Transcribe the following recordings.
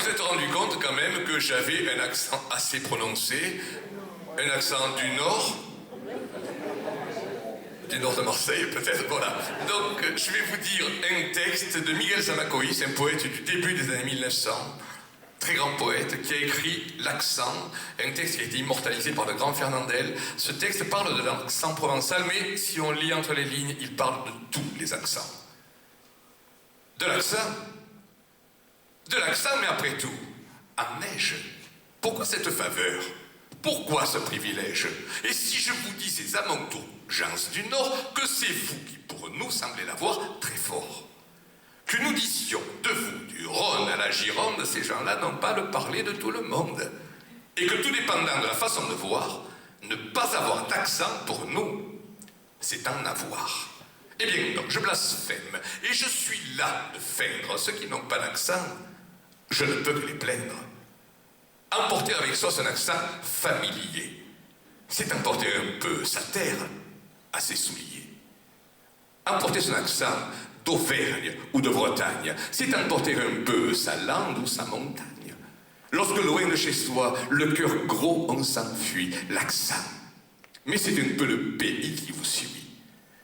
vous êtes rendu compte quand même que j'avais un accent assez prononcé, un accent du Nord de Marseille peut-être, voilà. Donc je vais vous dire un texte de Miguel Zamacois, un poète du début des années 1900, très grand poète, qui a écrit L'accent, un texte qui a été immortalisé par le grand Fernandel. Ce texte parle de l'accent provençal, mais si on lit entre les lignes, il parle de tous les accents. De l'accent, mais après tout, en neige. Pourquoi cette faveur? Pourquoi ce privilège? Et si je vous disais à mon tour, gens du Nord, que c'est vous qui pour nous semblez l'avoir très fort? Que nous disions de vous, du Rhône à la Gironde, ces gens-là n'ont pas le parler de tout le monde. Et que tout dépendant de la façon de voir, ne pas avoir d'accent pour nous, c'est en avoir. Eh bien non, je blasphème, et je suis là de feindre ceux qui n'ont pas d'accent. Je ne peux que les plaindre. Emporter avec soi son accent familier, c'est emporter un peu sa terre à ses souliers. Emporter son accent d'Auvergne ou de Bretagne, c'est emporter un peu sa lande ou sa montagne. Lorsque loin de chez soi, le cœur gros, on s'enfuit, l'accent. Mais c'est un peu le pays qui vous suit.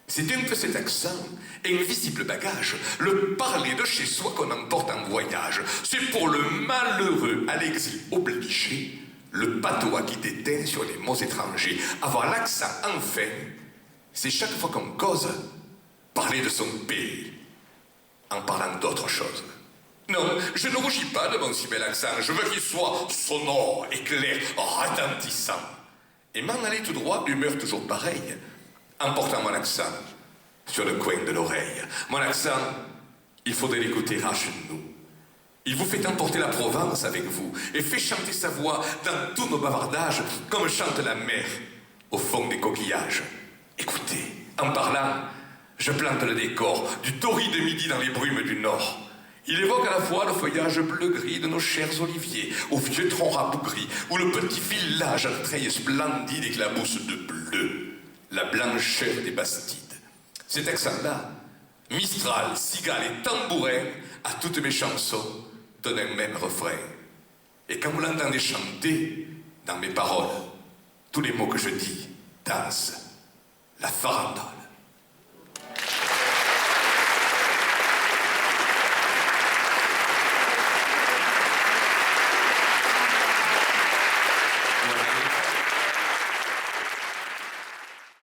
C'est un peu cet accent, invisible bagage, le parler de chez soi qu'on emporte en voyage. C'est pour le malheureux à l'exil obligé, le patois qui déteint sur les mots étrangers. Avoir l'accent enfin, c'est chaque fois qu'on cause, parler de son pays, en parlant d'autre chose. Non, je ne rougis pas de mon si bel accent, je veux qu'il soit sonore, éclair, retentissant. Et m'en aller tout droit, humeur toujours pareille, en portant mon accent sur le coin de l'oreille. Mon accent, il faudrait l'écouter à genoux. Il vous fait emporter la Provence avec vous et fait chanter sa voix dans tous nos bavardages comme chante la mer au fond des coquillages. Écoutez, en parlant, je plante le décor du torride de midi dans les brumes du Nord. Il évoque à la fois le feuillage bleu-gris de nos chers oliviers, aux vieux troncs rabougris, ou le petit village à la treille splendide éclabousse de bleu, la blancheur des Bastides. Cet accent-là, Mistral, cigale et tambourin, à toutes mes chansons, donne un même refrain. Et quand vous l'entendez chanter, dans mes paroles, tous les mots que je dis dansent la farandole.